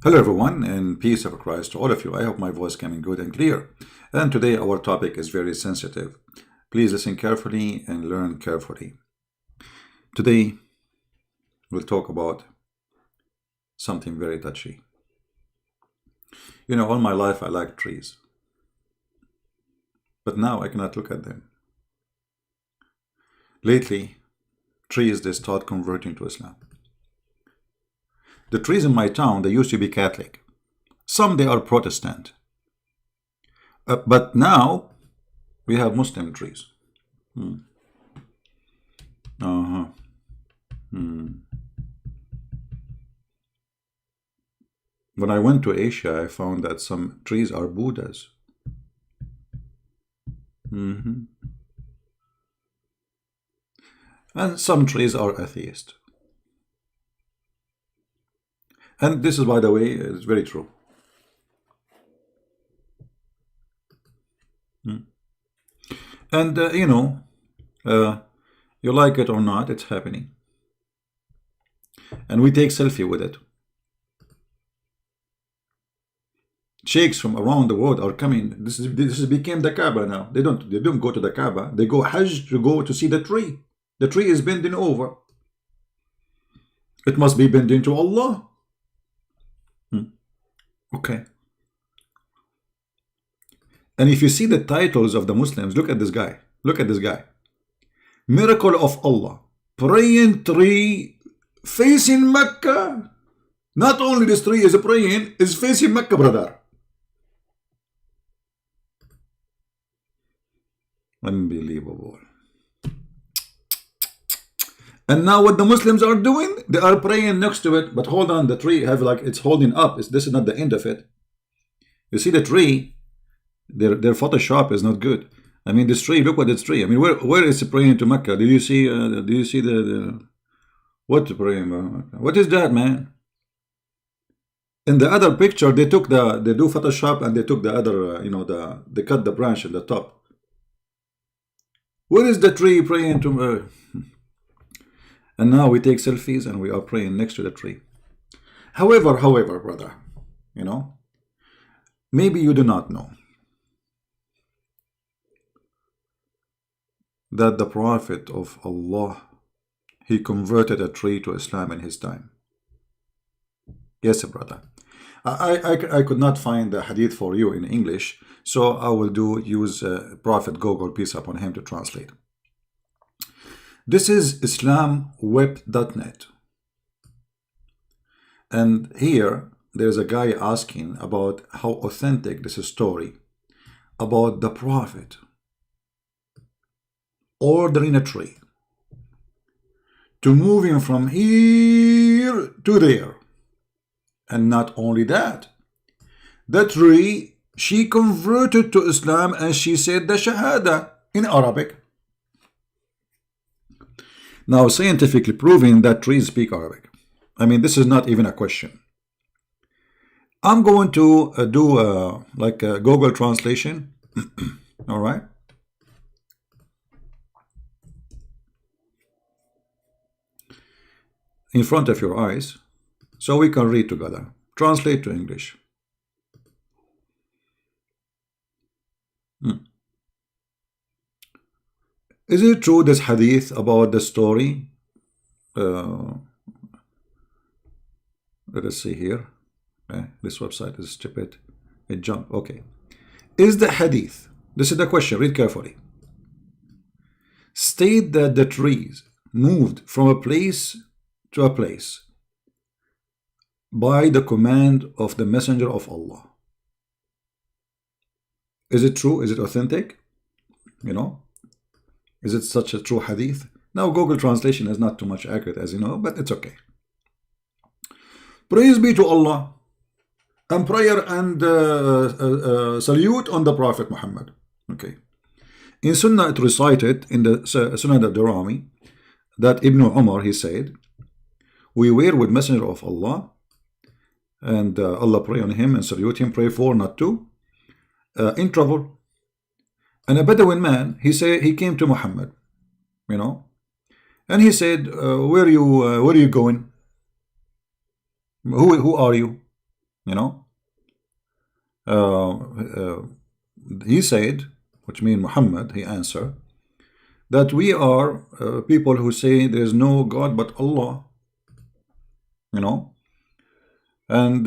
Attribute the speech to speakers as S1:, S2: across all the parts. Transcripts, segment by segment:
S1: Hello everyone, and peace of Christ to all of you. I hope my voice coming good and clear. And today our topic is very sensitive. Please listen carefully and learn carefully. Today we'll talk about something very touchy. You know, all my life I like trees, but now I cannot look at them. Lately, trees they start converting to Islam. The trees in my town, they used to be Catholic. Some they are Protestant. But now we have Muslim trees. Uh-huh. When I went to Asia, I found that some trees are Buddhas. And some trees are atheist. And this is, by the way, is very true. And, you like it or not, it's happening. And we take selfie with it. Sheikhs from around the world are coming. This became the Kaaba now. They don't go to the Kaaba. They go Hajj to go to see the tree. The tree is bending over. It must be bending to Allah. Okay. And if you see the titles of the Muslims, look at this guy. Look at this guy. Miracle of Allah. Praying tree facing Mecca. Not only this tree is praying, is facing Mecca, brother. Unbelievable. And now what the Muslims are doing, they are praying next to it. But hold on, the tree have like it's holding up. This is not the end of it. You see the tree, their Photoshop is not good. I mean, this tree, look at this tree. I mean, where is it praying to Mecca? Do you see the what praying? What is that, man? In the other picture, they do Photoshop and they took the other, they cut the branch at the top. Where is the tree praying to? And now we take selfies and we are praying next to the tree. However, brother, maybe you do not know that the Prophet of Allah, he converted a tree to Islam in his time. Yes, brother. I could not find the hadith for you in English, so I will use Prophet Google, peace upon him, to translate. This is islamweb.net. And here there's a guy asking about how authentic this story about the Prophet ordering a tree to move him from here to there. And not only that, the tree, she converted to Islam and she said the Shahada in Arabic. Now, scientifically proven that trees speak Arabic. I mean, this is not even a question. I'm going to do like a Google translation. All right. In front of your eyes, so we can read together. Translate to English. Is it true, this hadith about the story? Let us see here. This website is stupid. It jumped. Okay. Is the hadith, this is the question, read carefully, state that the trees moved from a place to a place by the command of the Messenger of Allah? Is it true? Is it authentic? Is it such a true hadith? Now, Google translation is not too much accurate, as you know, but it's okay. Praise be to Allah, and prayer and salute on the Prophet Muhammad. Okay. In Sunnah, it recited in the Sunnah al-Darami that Ibn Umar, he said, we were with Messenger of Allah, and Allah pray on him and salute him, pray for, not to, in trouble. And a Bedouin man, he came to Muhammad, and he said, where are you going? Who are you? you know. He said, which means Muhammad, he answered, that we are people who say there is no God but Allah, you know, and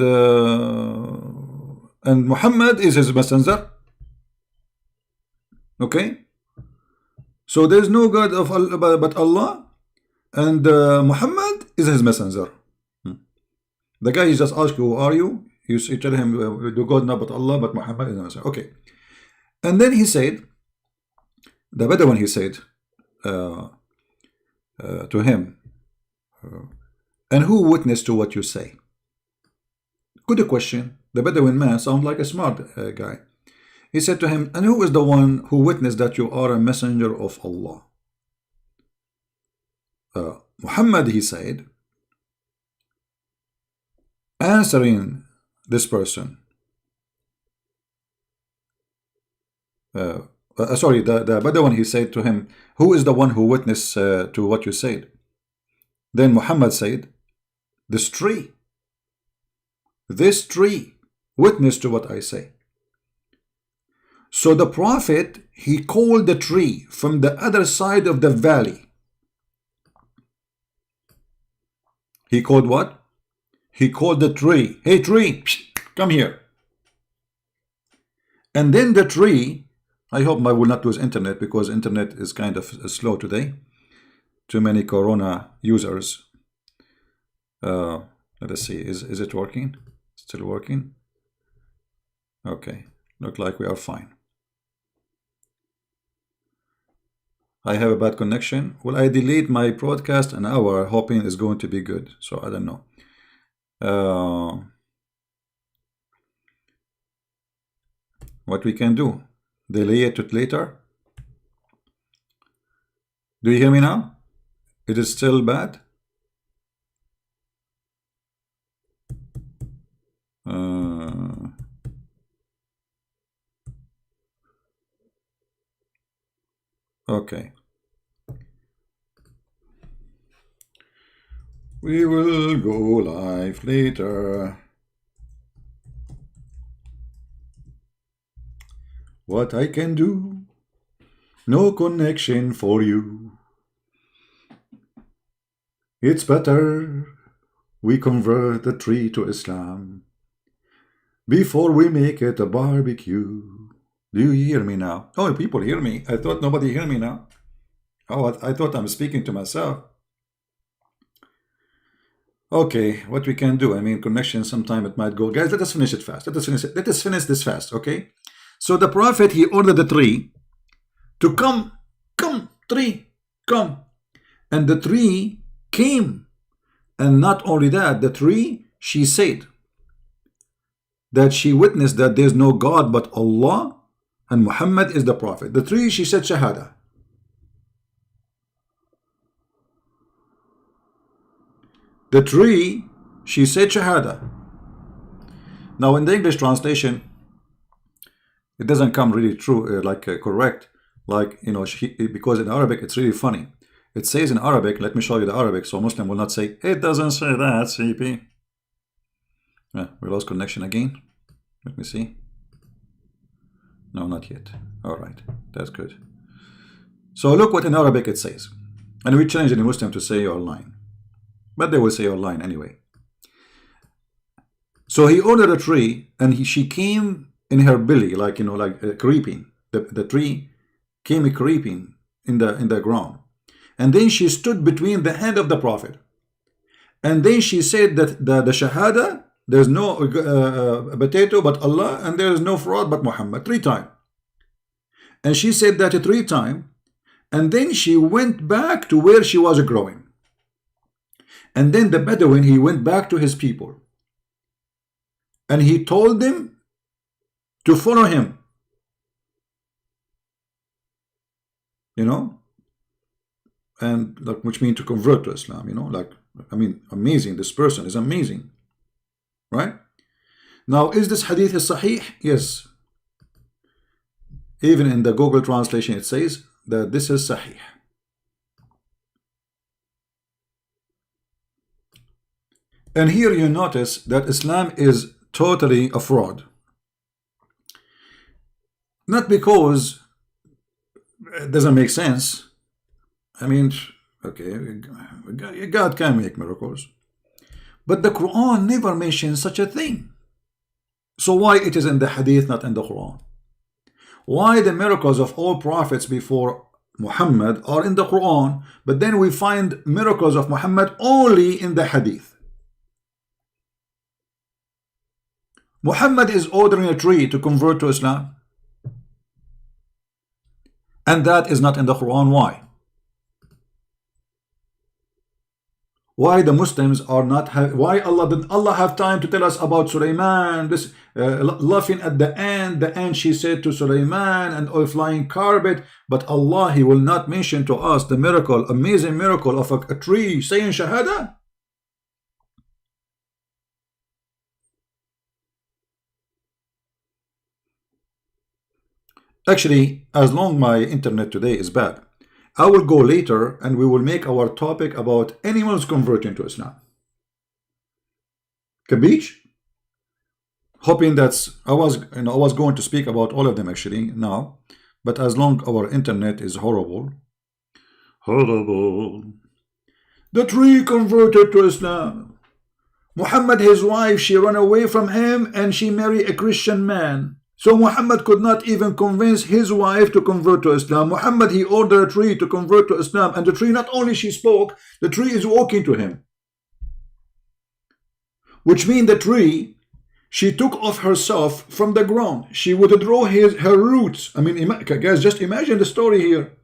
S1: Muhammad is his messenger. Okay, so there is no God of Allah but Allah, and Muhammad is his messenger. The guy he just asked you, who are you? You tell him, do God not but Allah, but Muhammad is his messenger. Okay, and then he said, the Bedouin, he said to him, and who witnessed to what you say? Good question. The Bedouin man sounds like a smart guy. He said to him, and who is the one who witnessed that you are a messenger of Allah? Muhammad, he said, answering this person, sorry, the Bedouin, he said to him, who is the one who witnessed to what you said? Then Muhammad said, this tree witnessed to what I say. So the Prophet, he called the tree from the other side of the valley. He called what? He called the tree, hey tree, come here. And then the tree, I hope I will not lose internet because internet is kind of slow today. Too many Corona users. Let us see, is it working? Still working? Okay, look like we are fine. I have a bad connection. Will I delete my broadcast an hour hoping it's going to be good? So I don't know. What we can do? Delay it to later? Do you hear me now? It is still bad? Okay. We will go live later. What I can do? No connection for you. It's better we convert the tree to Islam before we make it a barbecue. Do you hear me now? Oh, people hear me. I thought nobody hear me now. Oh, I thought I'm speaking to myself. Okay, what we can do? I mean, connection, sometime it might go. Guys, let us finish it fast. Let us finish this fast, okay? So the Prophet, he ordered the tree to come, tree, come. And the tree came. And not only that, the tree, she said that she witnessed that there's no God but Allah and Muhammad is the Prophet. The tree, she said Shahada. The tree, she said Shahada. Now in the English translation, it doesn't come really true, correct, like, you know, because in Arabic it's really funny. It says in Arabic, let me show you the Arabic so Muslim will not say, it doesn't say that, CP. We lost connection again. Let me see. No, not yet. All right, that's good. So look what in Arabic it says. And we change it in Muslim to say you're lying. But they will say you're lying anyway. So he ordered a tree and she came in her belly, like, you know, like creeping. The tree came creeping in the ground. And then she stood between the hand of the Prophet. And then she said that the Shahada, there's no potato but Allah, and there is no fraud but Muhammad, 3 times. And she said that 3 times. And then she went back to where she was growing. And then the Bedouin, he went back to his people. And he told them to follow him. You know? And like, which means to convert to Islam, you know, like, I mean, amazing. This person is amazing, right? Now, is this hadith is sahih? Yes. Even in the Google translation, it says that this is sahih. And here you notice that Islam is totally a fraud. Not because it doesn't make sense. I mean, okay, God can make miracles, but the Quran never mentions such a thing. So why it is in the Hadith, not in the Quran? Why the miracles of all prophets before Muhammad are in the Quran, but then we find miracles of Muhammad only in the Hadith? Muhammad is ordering a tree to convert to Islam, and that is not in the Quran. Why? Why the Muslims are not why did Allah have time to tell us about Sulaiman, this laughing at the end she said to Sulaiman, and a flying carpet, but Allah, He will not mention to us the miracle, amazing miracle of a tree saying Shahada? Actually, as long my internet today is bad, I will go later and we will make our topic about animals converting to Islam. Kabich? Hoping that's I was going to speak about all of them actually now, but as long our internet is horrible. The tree converted to Islam. Muhammad, his wife, she ran away from him and she married a Christian man. So Muhammad could not even convince his wife to convert to Islam. Muhammad, he ordered a tree to convert to Islam, and the tree, not only she spoke, the tree is walking to him. Which means the tree, she took off herself from the ground. She withdrew her roots. I mean, guys, just imagine the story here.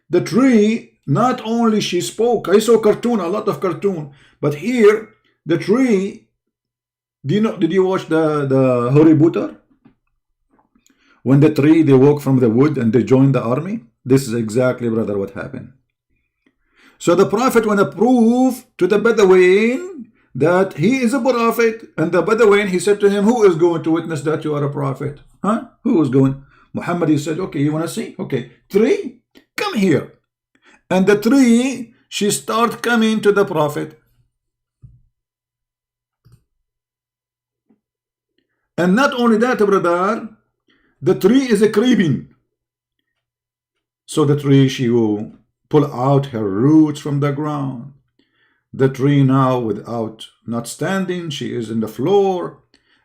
S1: The tree, not only she spoke, I saw cartoon, a lot of cartoon, but here, the tree, did you watch the Harry Potter? When the tree, they walk from the wood and they join the army. This is exactly, brother, what happened. So the Prophet want to prove to the Bedouin that he is a prophet. And the Bedouin, he said to him, who is going to witness that you are a prophet? Huh? Who is going? Muhammad, he said, okay, you want to see? Okay, tree, come here. And the tree, she start coming to the Prophet. And not only that, brother, the tree is a creeping. So the tree, she will pull out her roots from the ground. The tree now, without not standing, she is in the floor.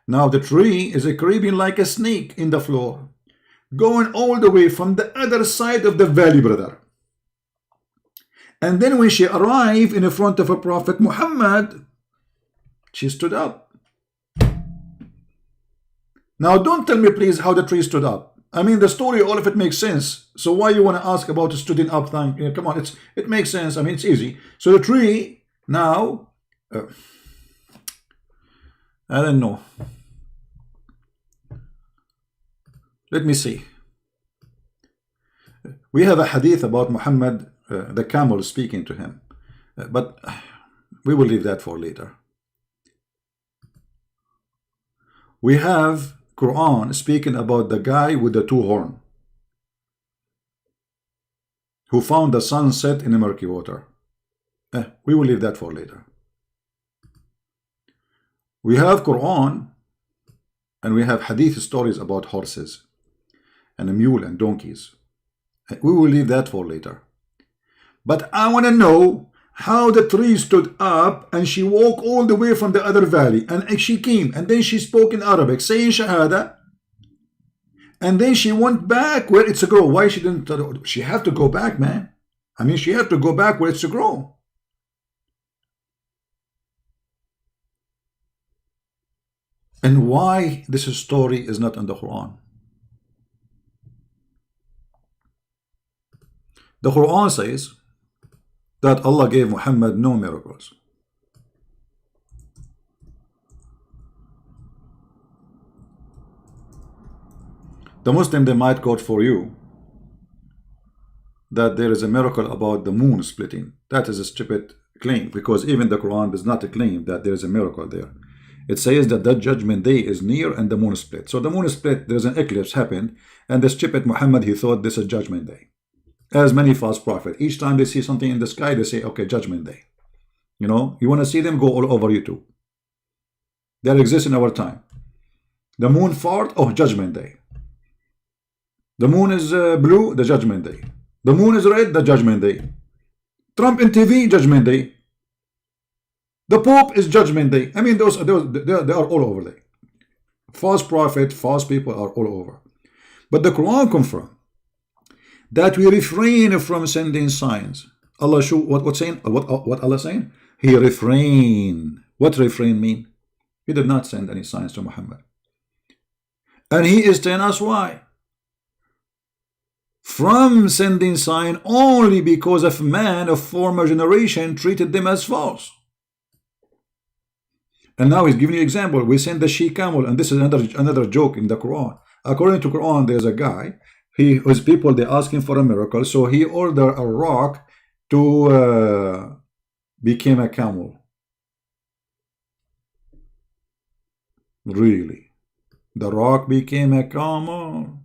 S1: Now the tree is a creeping like a snake in the floor, going all the way from the other side of the valley, brother. And then when she arrived in front of a Prophet Muhammad, she stood up. Now, don't tell me, please, how the tree stood up. I mean, the story, all of it makes sense. So why you want to ask about the stood up thing? Yeah, come on, it makes sense. I mean, it's easy. So the tree now, I don't know. Let me see. We have a hadith about Muhammad, the camel speaking to him, but we will leave that for later. We have Quran speaking about the guy with the two horns who found the sun set in a murky water. We will leave that for later. We have Quran and we have hadith stories about horses and a mule and donkeys. We will leave that for later. But I want to know how the tree stood up and she walked all the way from the other valley, and she came and then she spoke in Arabic saying Shahada, and then she went back where it's a grow. Why she didn't? She had to go back, man. I mean, she had to go back where it's a grow. And why this story is not in the Quran? The Quran says that Allah gave Muhammad no miracles. The Muslim, they might quote for you that there is a miracle about the moon splitting. That is a stupid claim, because even the Quran does not claim that there is a miracle there. It says that that judgment day is near and the moon split. So the moon split, there's an eclipse happened, and the stupid Muhammad, he thought this is judgment day. As many false prophets, each time they see something in the sky, they say, okay, judgment day. You know, you want to see them, go all over YouTube. that exists in our time. The moon fart, oh, Judgment Day. The moon is blue, the Judgment Day. The moon is red, the Judgment Day. Trump in TV, Judgment Day. The Pope is Judgment Day. I mean, they are all over there. False prophet, false people are all over. But the Quran confirms that we refrain from sending signs. Allah show what saying? What Allah saying? He refrain. What refrain mean? He did not send any signs to Muhammad. And he is telling us why. From sending sign only because of man of former generation treated them as false. And now he's giving you an example. We send the she camel, and this is another joke in the Quran. According to Quran, there's a guy. His people, they ask him for a miracle, so he ordered a rock to become a camel. Really, the rock became a camel.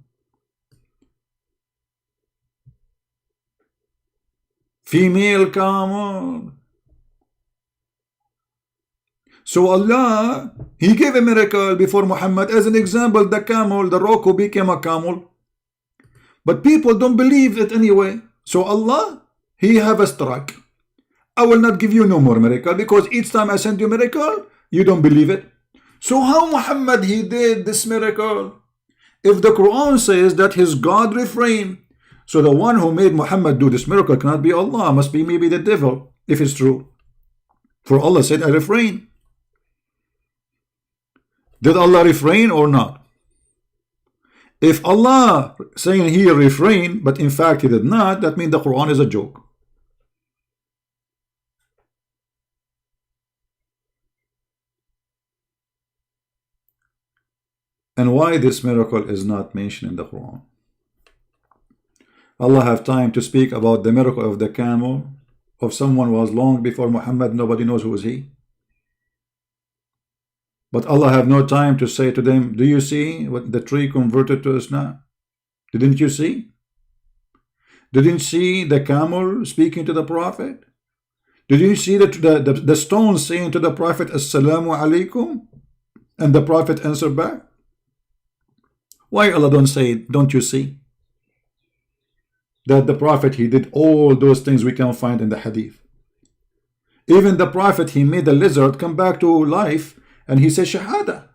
S1: Female camel. So Allah, he gave a miracle before Muhammad. As an example, the camel, the rock who became a camel. But people don't believe it anyway. So Allah, he have a strike. I will not give you no more miracle, because each time I send you miracle, you don't believe it. So how Muhammad, he did this miracle? If the Quran says that his God refrained, so the one who made Muhammad do this miracle cannot be Allah, must be maybe the devil, if it's true. For Allah said, I refrain. Did Allah refrain or not? If Allah saying he refrained, but in fact he did not, that means the Quran is a joke. And why this miracle is not mentioned in the Quran? Allah have time to speak about the miracle of the camel, of someone who was long before Muhammad, nobody knows who is he. But Allah have no time to say to them, do you see what the tree converted to Islam? Didn't you see? Didn't you see the camel speaking to the Prophet? Did you see the stone saying to the Prophet, Assalamu alaikum? And the Prophet answered back? Why Allah don't say, don't you see? That the Prophet, he did all those things we can find in the hadith. Even the Prophet, he made the lizard come back to life, and he says Shahada.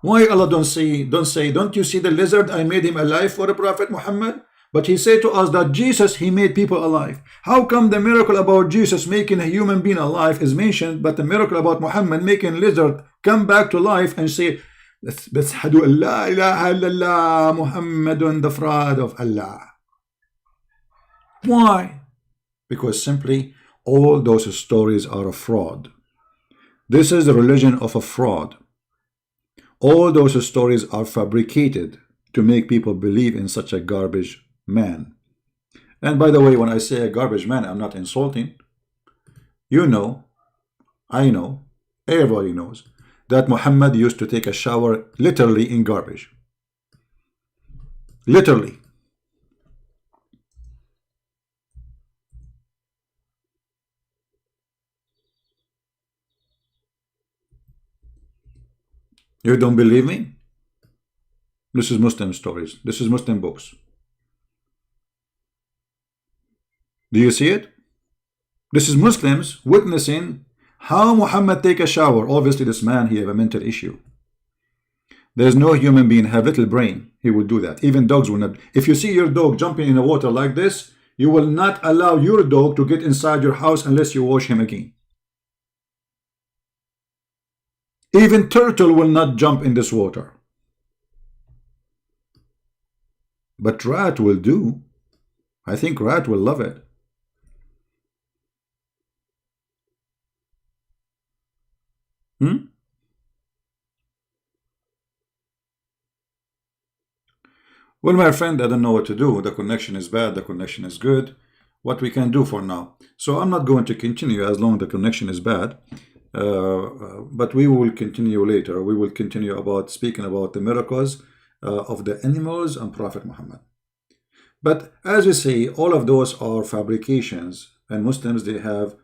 S1: Why Allah don't say, don't you see the lizard? I made him alive for the Prophet Muhammad. But he said to us that Jesus, he made people alive. How come the miracle about Jesus making a human being alive is mentioned, but the miracle about Muhammad making lizard come back to life and say, Bashhadu an la ilaha illallah Muhammadun, the fraud of Allah? Why? Because simply all those stories are a fraud. This is the religion of a fraud. All those stories are fabricated to make people believe in such a garbage man. And by the way, when I say a garbage man, I'm not insulting. You know, I know, everybody knows that Muhammad used to take a shower literally in garbage. Literally. You don't believe me? This is Muslim stories. This is Muslim books. Do you see it? This is Muslims witnessing how Muhammad take a shower. Obviously this man, he have a mental issue. There's no human being have little brain, he will do that. Even dogs will not. If you see your dog jumping in the water like this, you will not allow your dog to get inside your house unless you wash him again. Even turtle will not jump in this water. But rat will do. I think rat will love it. Well, my friend, I don't know what to do. The connection is bad, the connection is good. What we can do for now. So I'm not going to continue as long as the connection is bad. But we will continue later. We will continue about speaking about the miracles of the animals and Prophet Muhammad. But as we say, all of those are fabrications, and Muslims, they have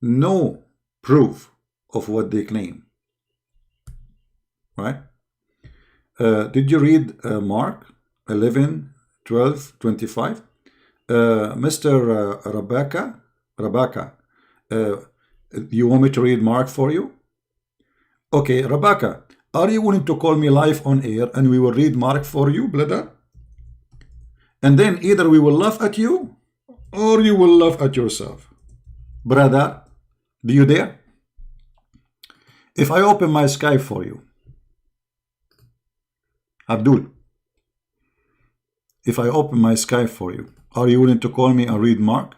S1: no proof of what they claim. Right? Did you read Mark 11, 12, 25? Mr. Rebecca, you want me to read Mark for you? Okay, Rebecca, are you willing to call me live on air and we will read Mark for you, brother? And then either we will laugh at you or you will laugh at yourself. Brother, do you dare? If I open my Skype for you, Abdul, if I open my Skype for you, are you willing to call me and read Mark?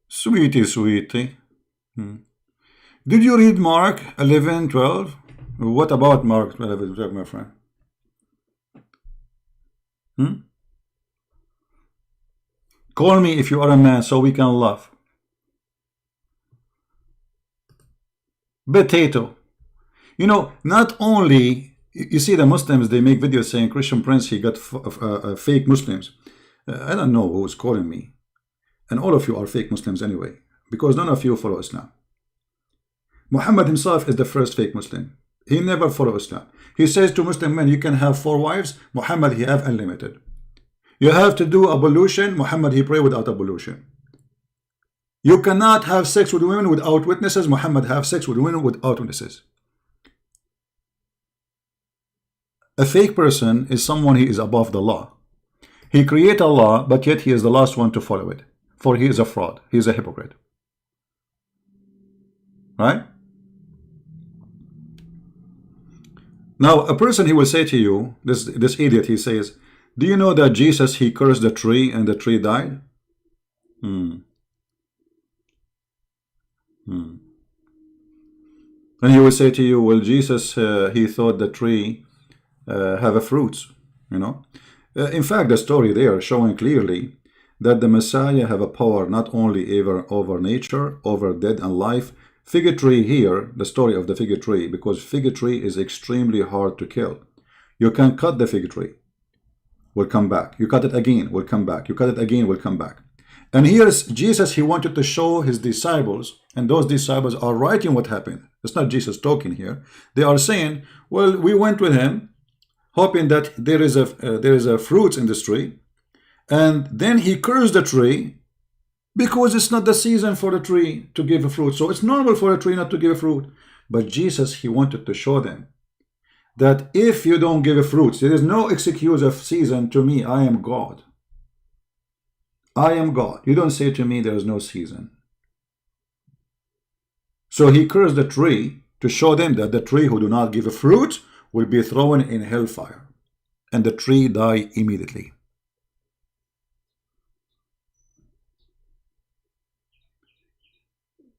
S1: Sweetie, sweetie. Did you read Mark 11, 12? What about Mark 11, 12, my friend? Call me if you are a man so we can laugh. Potato. You know, not only, you see the Muslims, they make videos saying Christian Prince, he got fake Muslims. I don't know who's calling me. And all of you are fake Muslims anyway, because none of you follow Islam. Muhammad himself is the first fake Muslim. He never followed Islam. He says to Muslim men, you can have 4 wives. Muhammad, he have unlimited. You have to do ablution. Muhammad, he pray without ablution. You cannot have sex with women without witnesses. Muhammad have sex with women without witnesses. A fake person is someone he is above the law. He create a law, but yet he is the last one to follow it. For he is a fraud. He is a hypocrite. Right? Now, a person, he will say to you, this idiot, he says, do you know that Jesus, he cursed the tree and the tree died? And he will say to you, well, Jesus, he thought the tree have a fruits, you know. In fact, the story there showing clearly that the Messiah have a power not only over nature, over death and life. Fig tree here, the story of the fig tree, because fig tree is extremely hard to kill. You can cut the fig tree, will come back. You cut it again, will come back. You cut it again, will come back. And here's Jesus, he wanted to show his disciples, and those disciples are writing what happened. It's not Jesus talking here. They are saying, well, we went with him, hoping that there is a fruits in this tree, and then he cursed the tree, because it's not the season for the tree to give a fruit. So it's normal for a tree not to give a fruit. But Jesus, he wanted to show them that if you don't give a fruit, there is no excuse of season to me. I am God. I am God. You don't say to me there is no season. So he cursed the tree to show them that the tree who do not give a fruit will be thrown in hellfire. And the tree die immediately.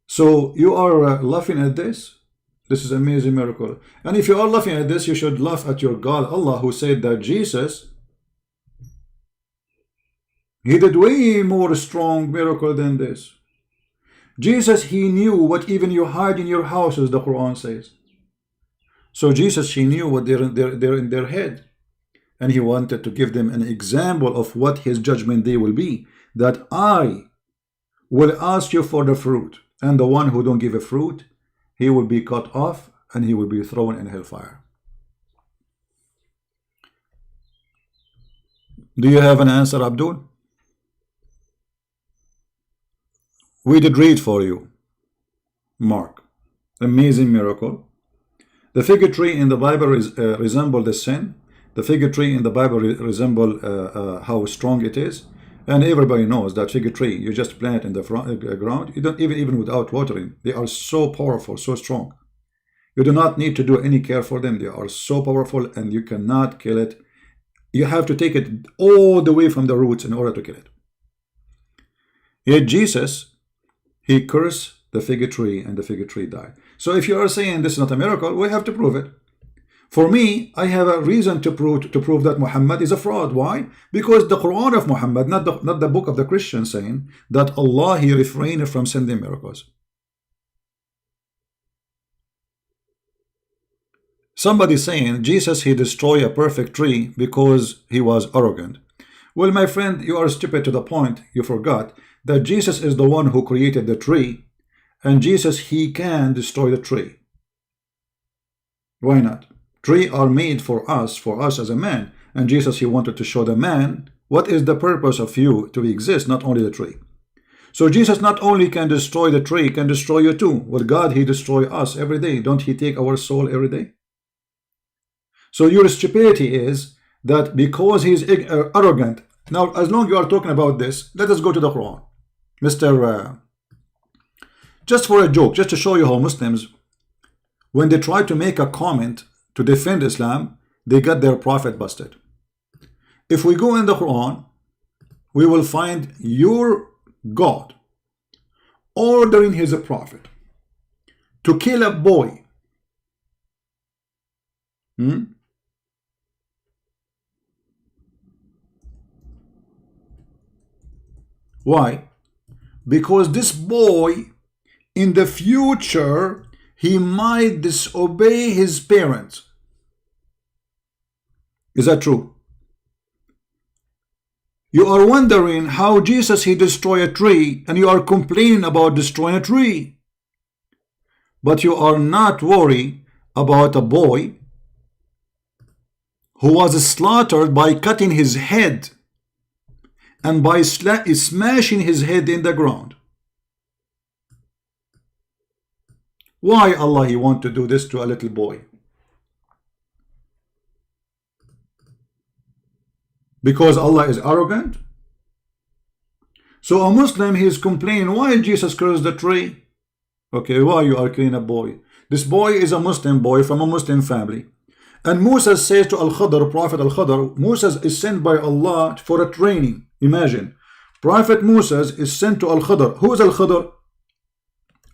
S1: So you are laughing at this? This is an amazing miracle. And if you are laughing at this, you should laugh at your God, Allah, who said that Jesus, he did way more strong miracle than this. Jesus, he knew what even you hide in your house, as the Quran says. So Jesus, he knew what they're in their head. And he wanted to give them an example of what his judgment day will be. That I will ask you for the fruit. And the one who don't give a fruit, he will be cut off and he will be thrown in hellfire. Do you have an answer, Abdul? We did read for you, Mark. Amazing miracle. The fig tree in the Bible resemble the sin. The fig tree in the Bible resemble how strong it is. And everybody knows that fig tree, you just plant it in the ground, you don't even without watering. They are so powerful, so strong. You do not need to do any care for them. They are so powerful and you cannot kill it. You have to take it all the way from the roots in order to kill it. Yet Jesus, he cursed the fig tree and the fig tree died. So if you are saying this is not a miracle, we have to prove it. For me, I have a reason to prove that Muhammad is a fraud. Why? Because the Quran of Muhammad, not the book of the Christians, saying that Allah, he refrained from sending miracles. Somebody saying Jesus, he destroyed a perfect tree because he was arrogant. Well, my friend, you are stupid to the point you forgot that Jesus is the one who created the tree, and Jesus, he can destroy the tree. Why not? Trees are made for us as a man, and Jesus, he wanted to show the man what is the purpose of you to exist, not only the tree. So Jesus not only can destroy the tree, can destroy you too. With God, he destroys us every day. Don't he take our soul every day? So your stupidity is that because he's arrogant. Now, as long as you are talking about this, let us go to the Quran. Mr. Just for a joke, just to show you how Muslims, when they try to make a comment to defend Islam, they get their prophet busted. If we go in the Quran, we will find your God ordering his prophet to kill a boy. Why? Because this boy in the future, he might disobey his parents. Is that true? You are wondering how Jesus, he destroyed a tree, and you are complaining about destroying a tree. But you are not worried about a boy who was slaughtered by cutting his head and by smashing his head in the ground. Why Allah, he want to do this to a little boy? Because Allah is arrogant? So a Muslim, he is complaining, why Jesus cursed the tree? Okay, why you are killing a boy? This boy is a Muslim boy from a Muslim family. And Musa says to Al-Khadr, Prophet Al-Khadr, Musa is sent by Allah for a training. Imagine, Prophet Musa is sent to Al-Khadr. Who is Al-Khadr?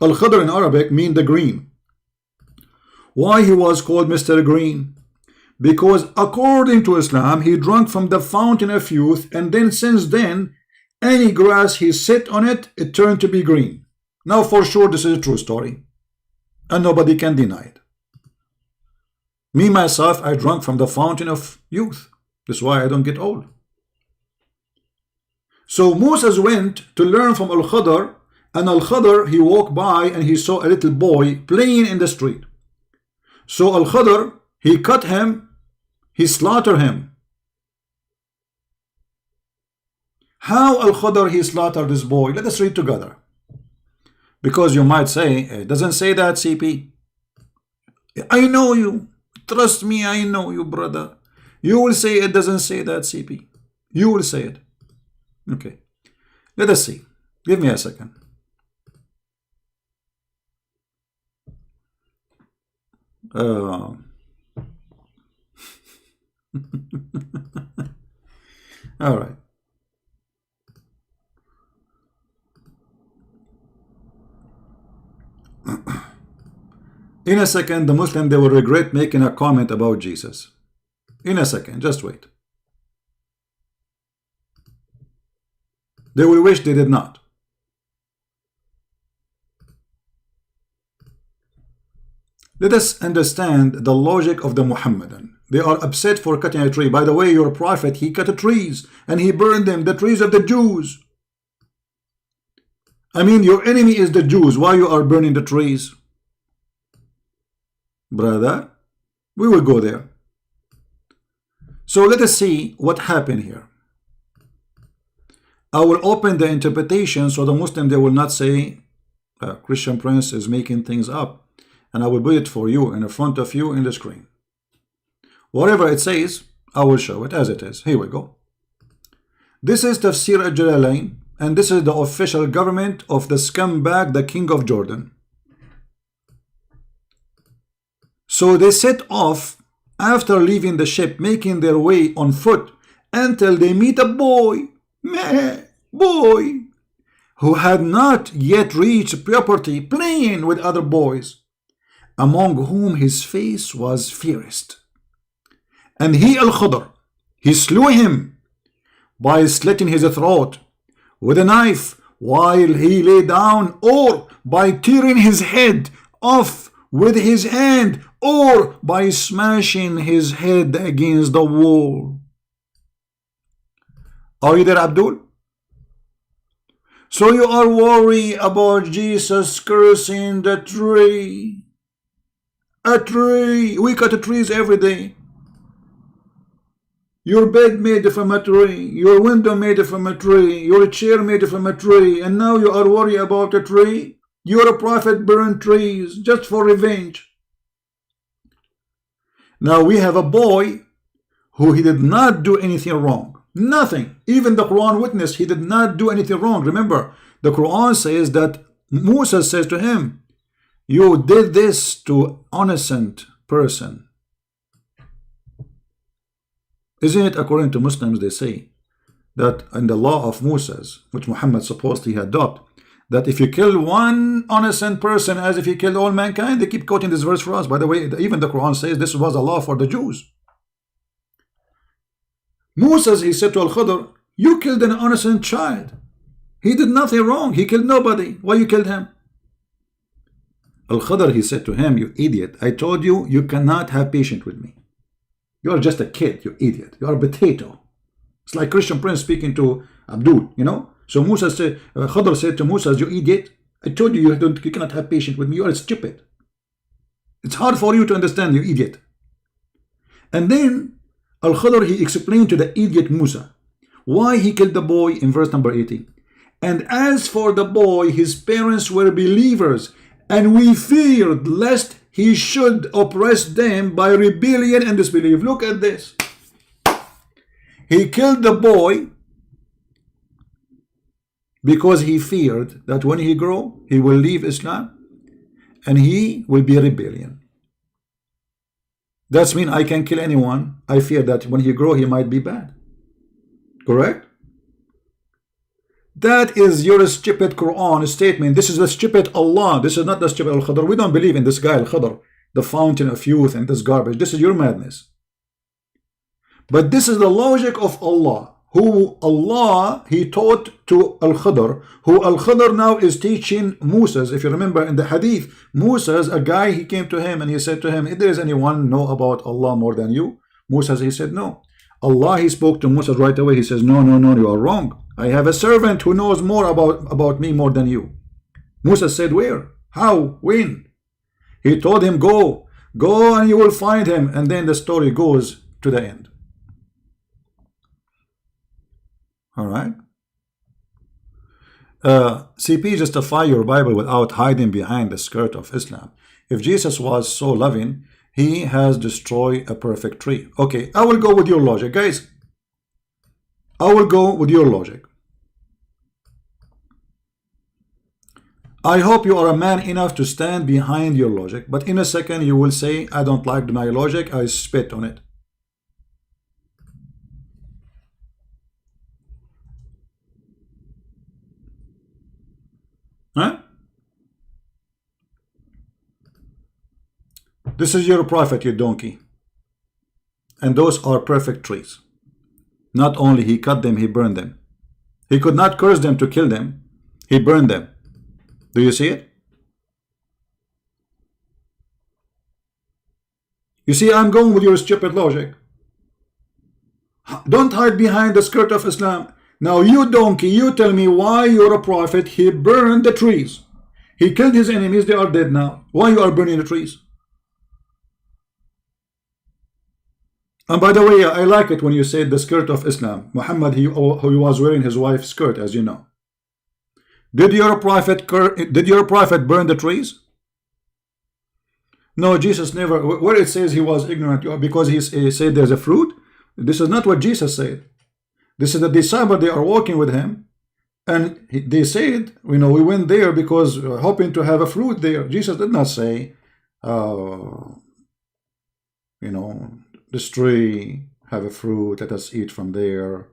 S1: Al-Khadr in Arabic means the green. Why he was called Mr. Green? Because according to Islam, he drank from the fountain of youth, and then since then, any grass he sit on it, it turned to be green. Now for sure this is a true story, and nobody can deny it. Me myself, I drank from the fountain of youth. That's why I don't get old. So Moses went to learn from Al-Khadr, and Al-Khadr, he walked by and he saw a little boy playing in the street. So Al-Khadr, he cut him, he slaughtered him. How Al-Khadr, he slaughtered this boy? Let us read together. Because you might say, it doesn't say that, CP. I know you. Trust me, I know you, brother. You will say it doesn't say that, CP. You will say it. Okay. Let us see. Give me a second. All right. In a second, the Muslim, they will regret making a comment about Jesus. In a second, just wait. They will wish they did not. Let us understand the logic of the Muhammadan. They are upset for cutting a tree. By the way, your prophet, he cut trees and he burned them, the trees of the Jews. I mean, your enemy is the Jews. Why you are burning the trees? Brother, we will go there. So let us see what happened here. I will open the interpretation so the Muslim, they will not say Christian Prince is making things up. And I will put it for you in front of you in the screen. Whatever it says, I will show it as it is. Here we go. This is Tafsir al-Jalalain, and this is the official government of the scumbag, the king of Jordan. So they set off after leaving the ship, making their way on foot until they meet a boy, who had not yet reached puberty, playing with other boys, among whom his face was fairest. And he, Al-Khadr, he slew him by slitting his throat with a knife while he lay down, or by tearing his head off with his hand, or by smashing his head against the wall. Are you there, Abdul? So you are worried about Jesus cursing the tree. A tree. We cut trees every day. Your bed made from a tree. Your window made from a tree. Your chair made from a tree. And now you are worried about a tree? Your prophet burned trees just for revenge. Now we have a boy who he did not do anything wrong. Nothing. Even the Quran witness, he did not do anything wrong. Remember, the Quran says that Musa says to him, you did this to innocent person. Isn't it according to Muslims, they say that in the law of Moses, which Muhammad supposedly had adopted, that if you kill one innocent person as if you killed all mankind? They keep quoting this verse for us. By the way, even the Quran says this was a law for the Jews. Moses, he said to Al-Khidr, you killed an innocent child. He did nothing wrong. He killed nobody. Why you killed him? Al-Khidr, he said to him, you idiot, I told you, you cannot have patience with me. You are just a kid, you idiot. You are a potato. It's like Christian Prince speaking to Abdul, you know. So Musa said, Khidr said to Musa, you idiot, I told you, you cannot have patience with me. You are stupid. It's hard for you to understand, you idiot. And then Al-Khidr, he explained to the idiot Musa why he killed the boy in verse number 80. And as for the boy, his parents were believers, and we feared lest he should oppress them by rebellion and disbelief. Look at this. He killed the boy because he feared that when he grow, he will leave Islam and he will be rebellion. That's mean I can kill anyone. I fear that when he grow, he might be bad. Correct? That is your stupid Quran statement. This is the stupid Allah. This is not the stupid Al-Khidr. We don't believe in this guy Al-Khidr, the fountain of youth and this garbage. This is your madness. But this is the logic of Allah, who Allah, he taught to Al-Khidr, who Al-Khidr now is teaching Moses. If you remember in the hadith, Moses, a guy, he came to him and he said to him, if there is anyone know about Allah more than you? Moses, he said, no. Allah, he spoke to Moses right away. He says, no, you are wrong. I have a servant who knows more about me more than you. Moses said, where? How? When? He told him, go and you will find him. And then the story goes to the end. All right. CP, justify your Bible without hiding behind the skirt of Islam. If Jesus was so loving, he has destroyed a perfect tree. Okay, I will go with your logic, guys. I will go with your logic. I hope you are a man enough to stand behind your logic, but in a second you will say, I don't like my logic, I spit on it. Huh? This is your prophet, you donkey. And those are perfect trees. Not only he cut them, he burned them. He could not curse them to kill them. He burned them. Do you see it? You see, I'm going with your stupid logic. Don't hide behind the skirt of Islam. Now you donkey, you tell me why you're a prophet. He burned the trees. He killed his enemies. They are dead now. Why you are burning the trees? And by the way, I like it when you say the skirt of Islam. Muhammad, he was wearing his wife's skirt, as you know. Did your prophet burn the trees? No, Jesus never. Where it says he was ignorant because he said there's a fruit. This is not what Jesus said. This is the disciple. They are walking with him, and they said, you know, we went there because hoping to have a fruit there. Jesus did not say, you know, this tree have a fruit. Let us eat from there.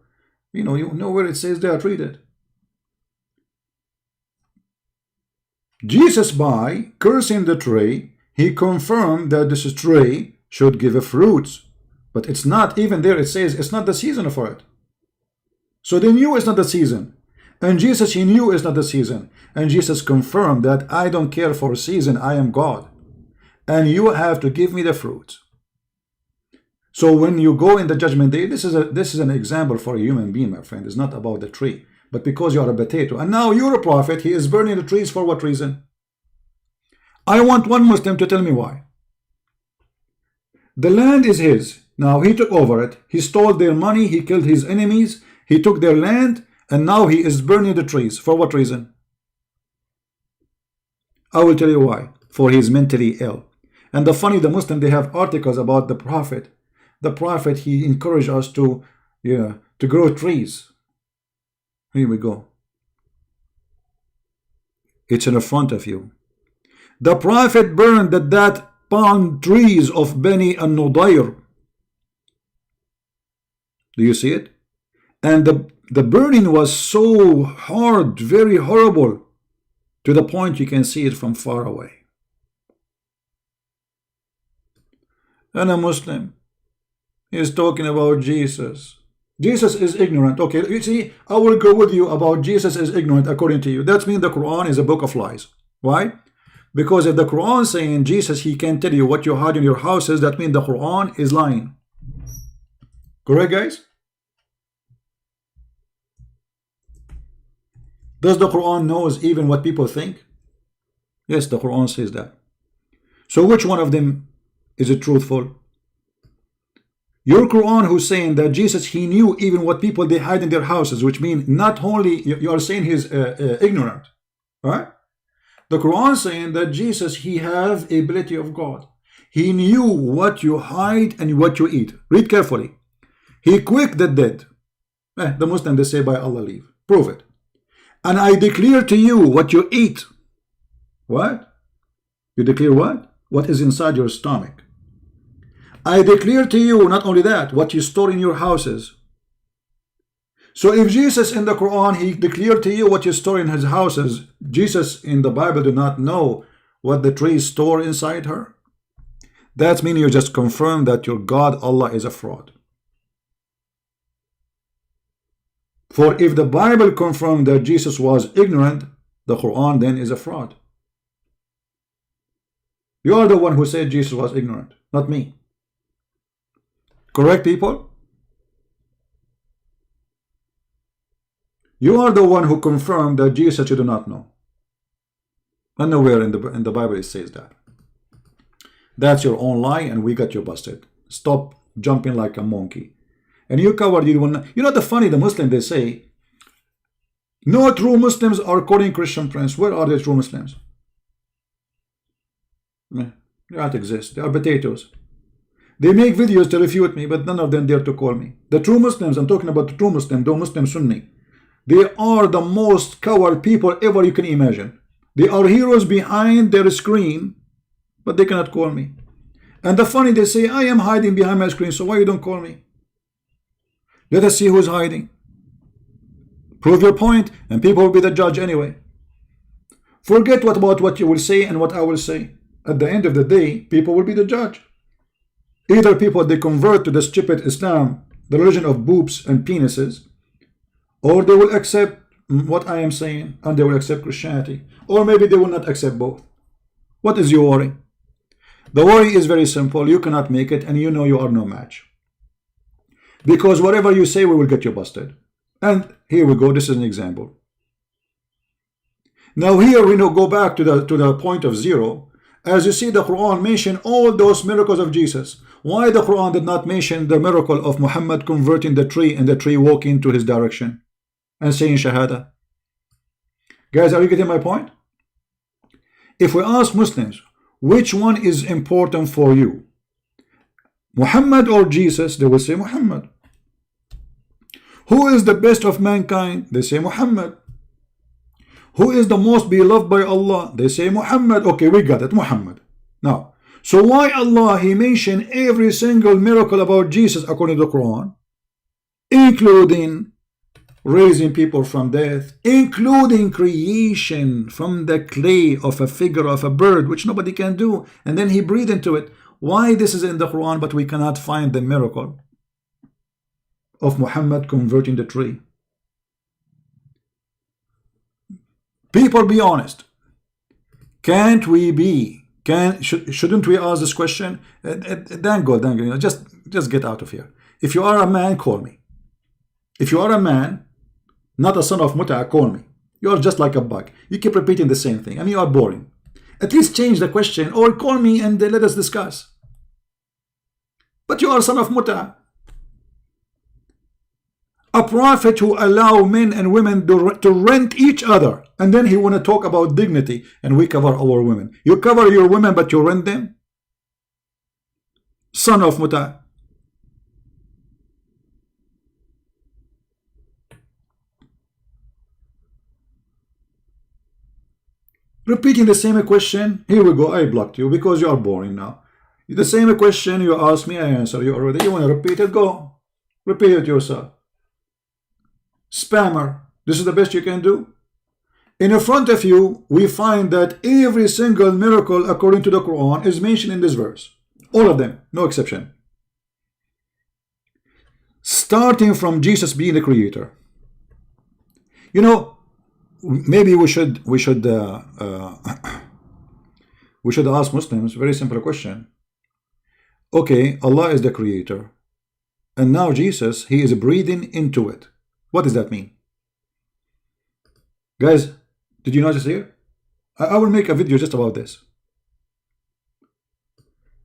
S1: You know where it says they are treated. Jesus, by cursing the tree, he confirmed that this tree should give fruits. But it's not, even there it says it's not the season for it. So they knew it's not the season. And Jesus, he knew it's not the season. And Jesus confirmed that I don't care for season, I am God. And you have to give me the fruits. So when you go in the judgment day, this is an example for a human being, my friend. It's not about the tree. but because you are a potato. And now you're a prophet, he is burning the trees for what reason? I want one Muslim to tell me why. The land is his. Now he took over it. He stole their money. He killed his enemies. He took their land. And now he is burning the trees. For what reason? I will tell you why. For he is mentally ill. And the Muslim, they have articles about the Prophet. The Prophet, he encouraged us to grow trees. Here we go. It's in front of you. The Prophet burned that palm trees of Bani an-Nudayr. Do you see it? And the burning was so hard, very horrible, to the point you can see it from far away. And a Muslim is talking about Jesus. Jesus is ignorant. Okay, you see, I will go with you about Jesus is ignorant according to you. That means the Quran is a book of lies. Why? Because if the Quran is saying Jesus, he can tell you what you hide in your houses, that means the Quran is lying. Correct, guys? Does the Quran knows even what people think? Yes, the Quran says that. So which one of them is it truthful? Your Quran who's saying that Jesus, he knew even what people they hide in their houses, which means not only you are saying he's ignorant, right? The Quran saying that Jesus, he have ability of God. He knew what you hide and what you eat. Read carefully. He quick the dead. The Muslim, they say by Allah leave. Prove it. And I declare to you what you eat. What? You declare what? What is inside your stomach. I declare to you, not only that, what you store in your houses. So if Jesus in the Quran, he declared to you what you store in his houses, Jesus in the Bible do not know what the trees store inside her. That means you just confirm that your God, Allah, is a fraud. For if the Bible confirmed that Jesus was ignorant, the Quran then is a fraud. You are the one who said Jesus was ignorant, not me. Correct, people? You are the one who confirmed that Jesus you do not know. And nowhere in the Bible it says that. That's your own lie, and we got you busted. Stop jumping like a monkey. And you covered, you know the funny, the Muslim, they say, no true Muslims are quoting Christian prince. Where are the true Muslims? They don't exist. They are potatoes. They make videos to refute me, but none of them dare to call me. The true Muslims, I'm talking about the true Muslim, the Muslim Sunni. They are the most coward people ever you can imagine. They are heroes behind their screen, but they cannot call me. And the funny, they say, I am hiding behind my screen, so why you don't call me? Let us see who's hiding. Prove your point, and people will be the judge anyway. Forget about what you will say and what I will say. At the end of the day, people will be the judge. Either people, they convert to the stupid Islam, the religion of boobs and penises, or they will accept what I am saying and they will accept Christianity, or maybe they will not accept both. What is your worry? The worry is very simple. You cannot make it, and you know you are no match. Because whatever you say, we will get you busted. And here we go. This is an example. Now here we go back to the point of zero. As you see, the Quran mentioned all those miracles of Jesus. Why the Quran did not mention the miracle of Muhammad converting the tree and the tree walking to his direction and saying Shahada? Guys, are you getting my point? If we ask Muslims, which one is important for you, Muhammad or Jesus, they will say Muhammad. Who is the best of mankind? They say Muhammad. Who is the most beloved by Allah? They say Muhammad. Okay, we got it, Muhammad. Now, so why Allah, he mentioned every single miracle about Jesus according to the Quran, including raising people from death, including creation from the clay of a figure of a bird, which nobody can do, and then he breathed into it. Why this is in the Quran, but we cannot find the miracle of Muhammad converting the tree? People, be honest. Shouldn't we ask this question? Then go, just get out of here. If you are a man, call me. If you are a man, not a son of muta, call me. You are just like a bug. You keep repeating the same thing and you are boring. At least change the question or call me and let us discuss. But you are a son of muta. A prophet who allow men and women to rent each other, and then he want to talk about dignity, and we cover our women. You cover your women but you rent them? Son of muta. Repeating the same question. Here we go. I blocked you because you are boring now. The same question you asked me, I answer you already. You want to repeat it? Go. Repeat it yourself. Spammer. This is the best you can do. In front of you, we find that every single miracle according to the Quran is mentioned in this verse. All of them, no exception. Starting from Jesus being the creator. You know, maybe we should ask Muslims a very simple question. Okay, Allah is the creator, and now Jesus, he is breathing into it. What does that mean? Guys, did you notice here? I will make a video just about this.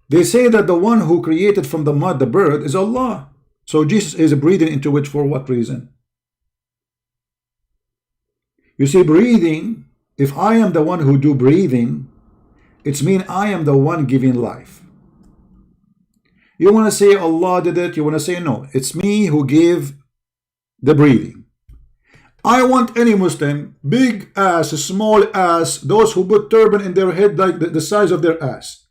S1: They say that the one who created from the mud the bird is Allah. So Jesus is breathing into it for what reason? You see, breathing, if I am the one who do breathing, it's mean I am the one giving life. You want to say Allah did it, you want to say no, it's me who gave the breathing. I want any Muslim, big ass, small ass, those who put turban in their head like the size of their ass.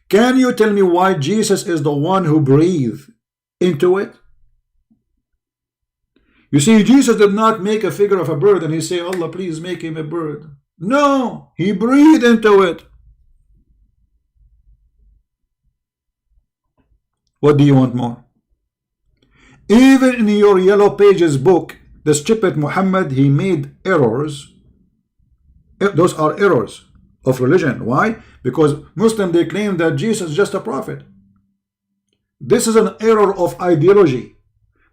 S1: Can you tell me why Jesus is the one who breathed into it? You see, Jesus did not make a figure of a bird and he say, Allah, please make him a bird. No, he breathed into it. What do you want more? Even in your Yellow Pages book, the stupid Muhammad, he made errors. Those are errors of religion. Why? Because Muslims, they claim that Jesus is just a prophet. This is an error of ideology.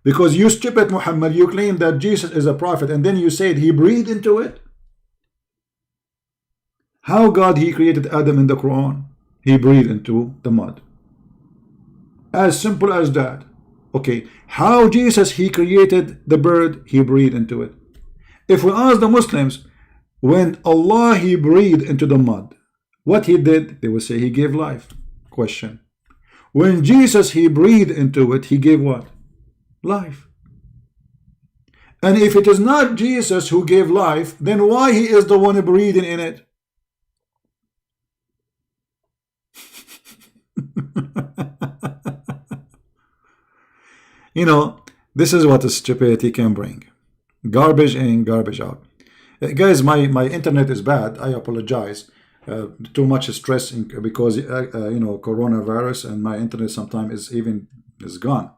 S1: Because you stupid Muhammad, you claim that Jesus is a prophet, and then you said he breathed into it. How God he created Adam in the Quran? He breathed into the mud. As simple as that. Okay, how Jesus he created the bird? He breathed into it. If we ask the Muslims, when Allah he breathed into the mud, what he did? They will say he gave life. Question. When Jesus he breathed into it, he gave what? Life. And if it is not Jesus who gave life, then why he is the one breathing in it? You know, this is what stupidity can bring. Garbage in, garbage out. Guys, my internet is bad. I apologize. Too much stress because you know, coronavirus, and my internet sometimes is gone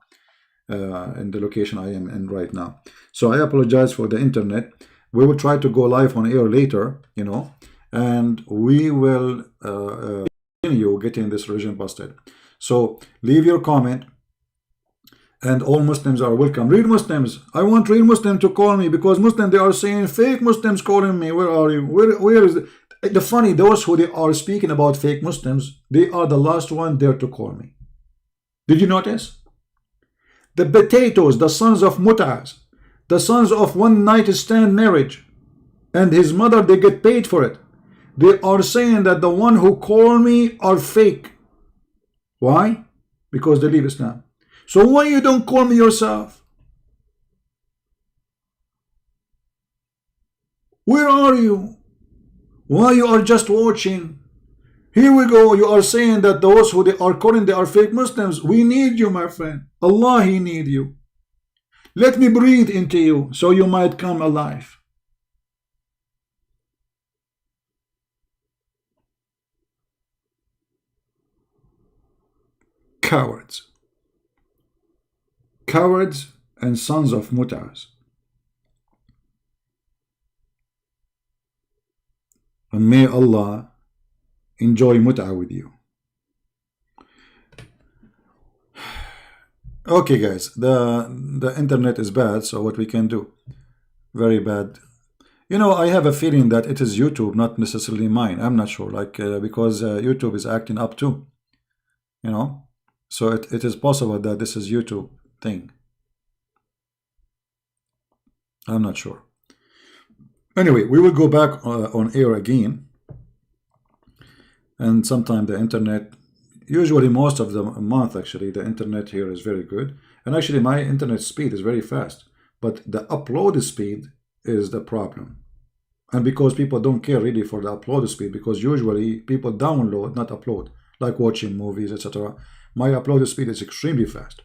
S1: in the location I am in right now. So I apologize for the internet. We will try to go live on air later, you know, and we will continue getting this religion busted. So leave your comment. And all Muslims are welcome. Real Muslims, I want real Muslims to call me, because Muslims, they are saying fake Muslims calling me. Where are you? Where is the funny? Those who they are speaking about fake Muslims, they are the last one there to call me. Did you notice? The potatoes, the sons of mut'as, the sons of one night stand marriage, and his mother, they get paid for it. They are saying that the one who call me are fake. Why? Because they leave Islam. So why you don't call me yourself? Where are you? Why you are just watching? Here we go. You are saying that those who they are calling, they are fake Muslims. We need you, my friend. Allah, he need you. Let me breathe into you so you might come alive. Cowards. Cowards and sons of mut'as. And may Allah enjoy mut'a with you. Okay guys, the internet is bad, so what we can do? very bad. You know, I have a feeling that it is YouTube, not necessarily mine. I'm not sure, like because YouTube is acting up too. You know, so it is possible that this is YouTube thing. I'm not sure. Anyway, we will go back on air again. And sometime the internet, usually most of the month actually, the internet here is very good. And actually my internet speed is very fast. But the upload speed is the problem. And because people don't care really for the upload speed, because usually people download, not upload, like watching movies, etc. My upload speed is extremely fast.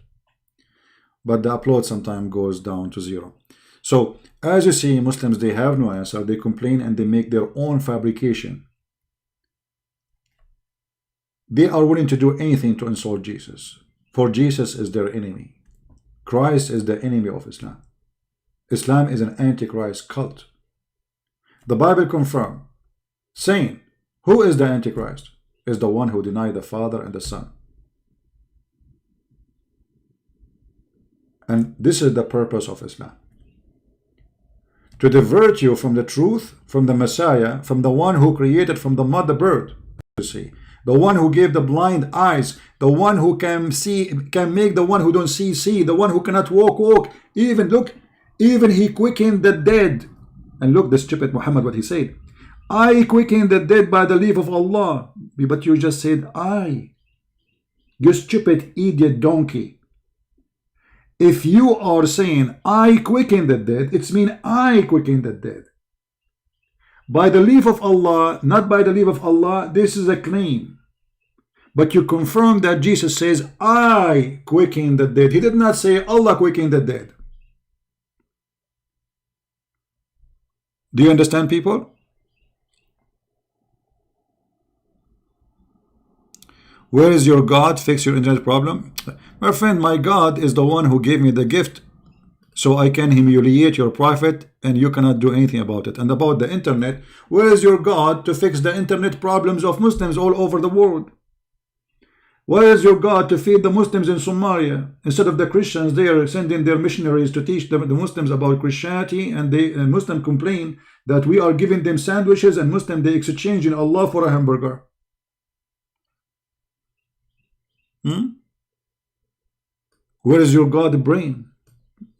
S1: But the upload sometimes goes down to 0. So, as you see, Muslims, they have no answer. They complain and they make their own fabrication. They are willing to do anything to insult Jesus. For Jesus is their enemy. Christ is the enemy of Islam. Islam is an antichrist cult. The Bible confirms, saying, who is the antichrist? Is the one who denied the Father and the Son. And this is the purpose of Islam. To divert you from the truth, from the Messiah, from the one who created from the mother bird, you see, the one who gave the blind eyes, the one who can see, can make the one who don't see, see, the one who cannot walk, walk. Even, look, even he quickened the dead. And look, the stupid Muhammad, what he said. I quicken the dead by the leave of Allah. But you just said I. You stupid idiot donkey. If you are saying I quicken the dead, it's mean I quicken the dead. By the leave of Allah, not by the leave of Allah, this is a claim. But you confirm that Jesus says I quicken the dead. He did not say Allah quicken the dead. Do you understand, people? Where is your God? Fix your internet problem. My friend, my God is the one who gave me the gift so I can humiliate your prophet and you cannot do anything about it. And about the internet, where is your God to fix the internet problems of Muslims all over the world? Where is your God to feed the Muslims in Somalia? Instead of the Christians, they are sending their missionaries to teach the Muslims about Christianity, and Muslims complain that we are giving them sandwiches, and Muslims, they exchanging Allah for a hamburger. Where is your God brain?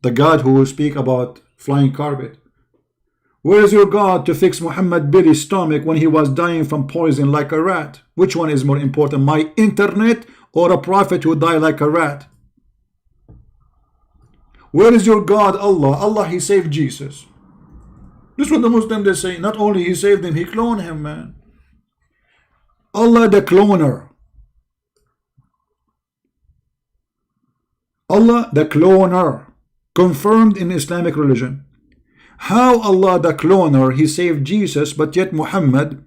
S1: The God who will speak about flying carpet. Where is your God to fix Muhammad Billy's stomach when he was dying from poison like a rat? Which one is more important, my internet or a prophet who died like a rat? Where is your God, Allah? Allah, he saved Jesus. This is what the Muslims, they say. Not only he saved him, he cloned him, man. Allah the cloner. Allah the cloner. Confirmed in Islamic religion. How Allah the cloner, he saved Jesus, but yet Muhammad,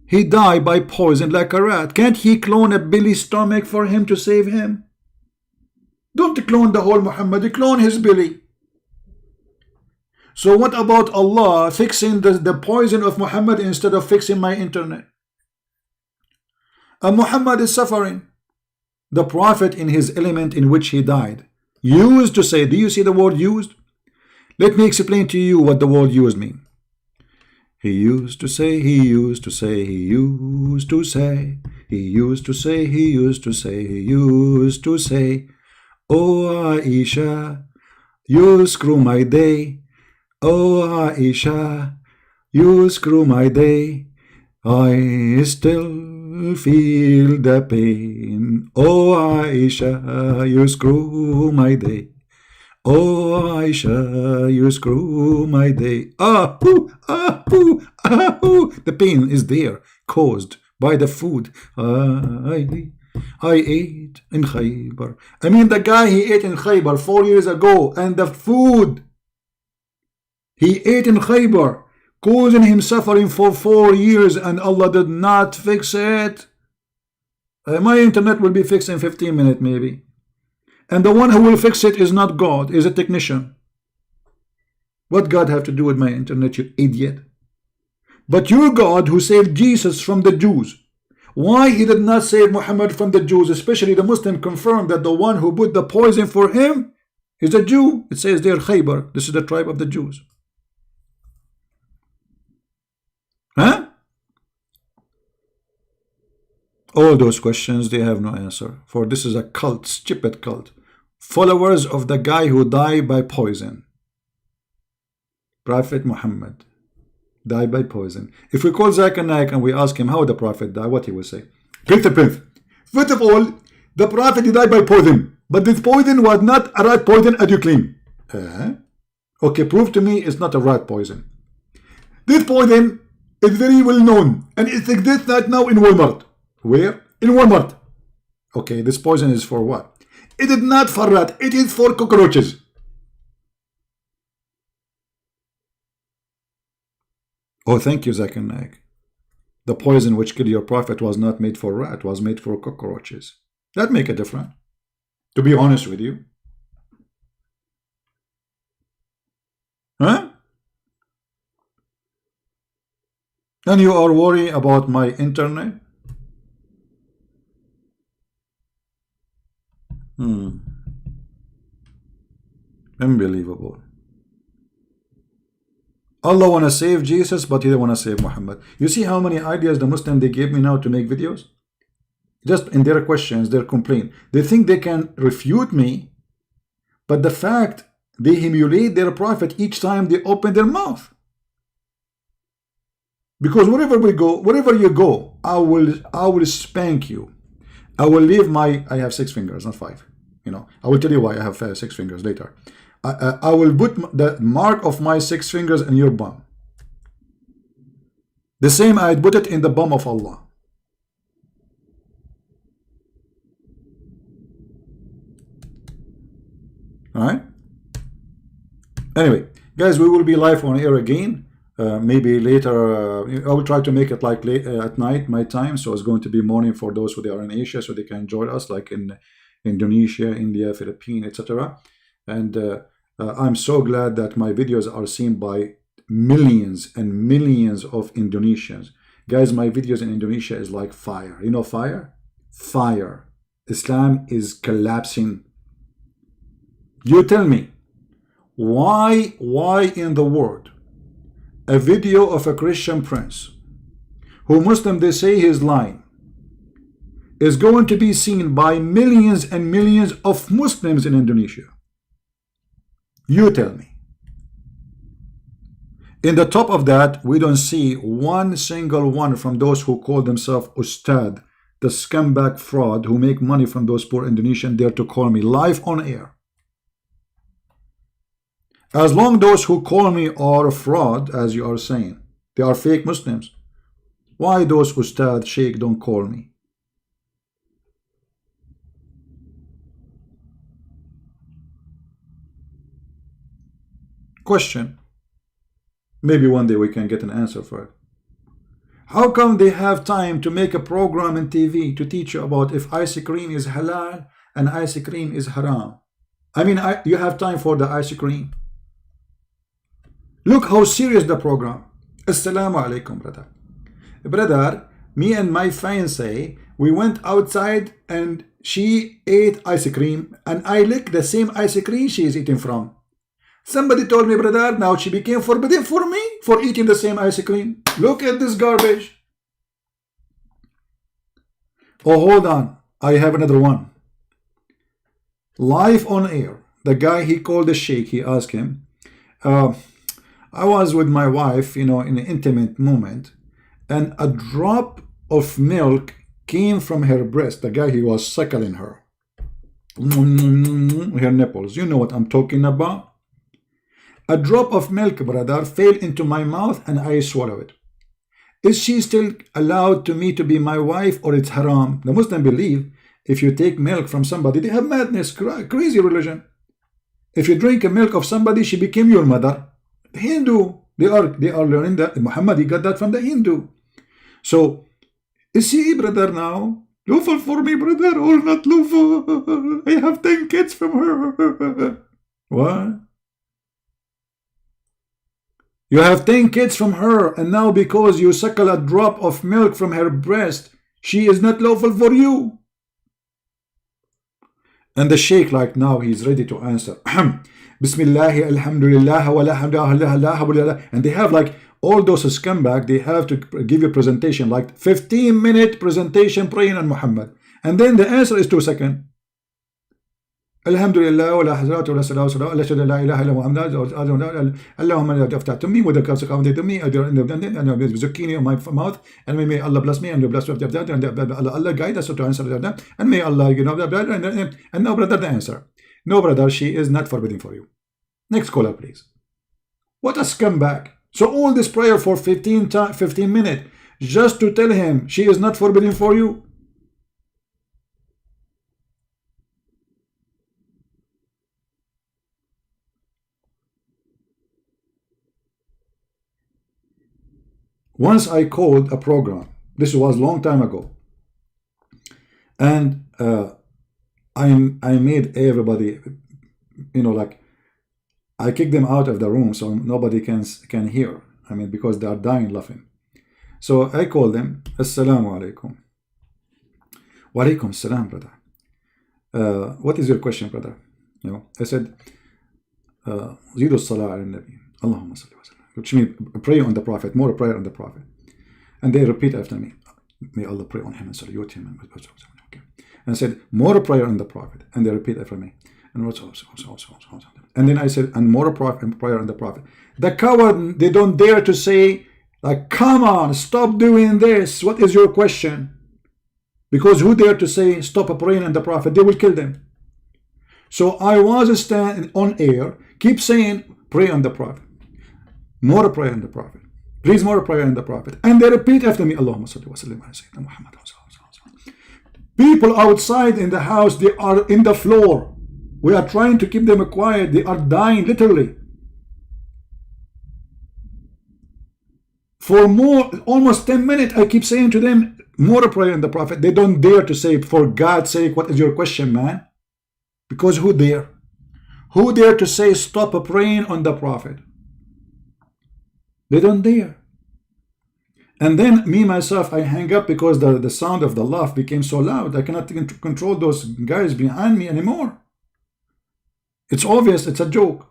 S1: he died by poison like a rat. Can't he clone a Billy stomach for him to save him? Don't clone the whole Muhammad, clone his Billy. So what about Allah fixing the poison of Muhammad instead of fixing my internet? And Muhammad is suffering. The Prophet in his element in which he died used to say, do you see the word used? Let me explain to you what the word used means. He used to say, he used to say, he used to say, he used to say, he used to say, he used to say, oh Aisha, you screw my day. Oh Aisha, you screw my day. I still feel the pain. Oh Aisha, you screw my day. Oh Aisha, you screw my day. The pain is there, caused by the food I ate in Khaybar. I mean, the guy he ate in Khaybar 4 years ago, and the food he ate in Khaybar, causing him suffering for 4 years, and Allah did not fix it. My internet will be fixed in 15 minutes maybe. And the one who will fix it is not God, is a technician. What God have to do with my internet, you idiot? But your God who saved Jesus from the Jews, why he did not save Muhammad from the Jews? Especially the Muslim confirmed that the one who put the poison for him is a Jew. It says there Khaybar. This is the tribe of the Jews. All those questions, they have no answer. For this is a cult, stupid cult. Followers of the guy who died by poison. Prophet Muhammad died by poison. If we call Zakir Naik and we ask him how the Prophet died, what he will say? Prince. First of all, the Prophet died by poison. But this poison was not a rat poison as you claim. Okay, prove to me it's not a rat poison. This poison is very well known and it exists right now in Walmart. Where? In Walmart. Okay, this poison is for what? It is not for rat, it is for cockroaches. Oh, thank you, Zakir Naik. The poison which killed your prophet was not made for rat, was made for cockroaches. That make a difference, to be honest with you. Huh? And you are worried about my internet? Unbelievable. Allah want to save Jesus, but he don't want to save Muhammad. You see how many ideas the Muslim they gave me now to make videos? Just in their questions, their complaint. They think they can refute me, but the fact they humiliate their prophet each time they open their mouth. Because wherever we go, wherever you go, I will spank you. I will leave my, I have 6 fingers, not 5. You know, I will tell you why I have 6 fingers later. I will put the mark of my 6 fingers in your bum. The same I put it in the bum of Allah. Alright? Anyway, guys, we will be live on air again. Maybe later, I will try to make it like late at night, my time. So it's going to be morning for those who are in Asia, so they can join us, like in Indonesia, India, Philippines, etc. And I'm so glad that my videos are seen by millions and millions of Indonesians. Guys, my videos in Indonesia is like fire. You know fire? Fire. Islam is collapsing. You tell me, why in the world a video of a Christian prince who Muslim they say he is lying is going to be seen by millions and millions of Muslims in Indonesia? You tell me. In the top of that, we don't see one single one from those who call themselves Ustad, the scumbag fraud who make money from those poor Indonesians, dare to call me live on air. As long those who call me are a fraud, as you are saying, they are fake Muslims. Why those Ustad, Sheikh don't call me? Question. Maybe one day we can get an answer for it. How come they have time to make a program on TV to teach you about if ice cream is halal and ice cream is haram? I mean, you have time for the ice cream. Look how serious the program. Assalamu alaikum, brother. Brother, me and my fiancée, we went outside and she ate ice cream and I licked the same ice cream she is eating from. Somebody told me, brother, now she became forbidden for me for eating the same ice cream. Look at this garbage. Oh, hold on. I have another one. Live on air. The guy, he called the sheikh. He asked him, I was with my wife, you know, in an intimate moment, and a drop of milk came from her breast. The guy, he was suckling her. Her nipples. You know what I'm talking about? A drop of milk, brother, fell into my mouth and I swallowed it. Is she still allowed to me to be my wife, or it's haram? The Muslim believe if you take milk from somebody, they have madness, crazy religion. If you drink a milk of somebody, she became your mother. The Hindu, they are learning that. Muhammad, he got that from the Hindu. So, is she, brother, now lawful for me, brother, or not lawful? I have 10 kids from her. What? You have 10 kids from her, and now because you suckle a drop of milk from her breast, she is not lawful for you. And the sheikh, like now, he's ready to answer. Bismillah, alhamdulillah, wa la hamdulillah, and they have like all those scumbag, they have to give you a presentation, like 15-minute presentation praying on Muhammad, and then the answer is 2 seconds. Alhamdulillah, wa la hazrat wa la salawat wa la shada la ilaha illa Muhammad, Allahumma aftah to me with the to me, and zucchini on my mouth, and may Allah bless me, and bless that, and Allah guide us to answer that, and may Allah, you know, and no brother, the answer. No brother, she is not forbidden for you. Next caller, please. What a scumbag. So all this prayer for 15 minutes just to tell him she is not forbidden for you. Once I called a program, this was a long time ago, and I made everybody, you know, like, I kicked them out of the room so nobody can hear. I mean, because they are dying laughing. So I called them. Assalamu alaikum. Wa alaikum assalam, brother. What is your question, brother? You know, I said, Zidu salah ala nabi. Allahumma salli wa sallam. Which means pray on the Prophet, more prayer on the Prophet. And they repeat after me, may Allah pray on him and salute him. Okay. And I said, more prayer on the Prophet. And they repeat after me. And then I said, and more prayer on the Prophet. The coward, they don't dare to say, like, come on, stop doing this. What is your question? Because who dare to say, stop praying on the Prophet? They will kill them. So I was standing on air, keep saying, pray on the Prophet. More prayer on the Prophet. Please, more prayer on the Prophet. And they repeat after me, Allahumma salli wa sallim ala Sayyidina Muhammad. People outside in the house, they are in the floor. We are trying to keep them quiet. They are dying, literally. For almost 10 minutes, I keep saying to them, more prayer on the Prophet. They don't dare to say, for God's sake, what is your question, man? Because who dare? Who dare to say, stop praying on the Prophet? They don't dare. And then me, myself, I hang up because the sound of the laugh became so loud. I cannot control those guys behind me anymore. It's obvious, it's a joke.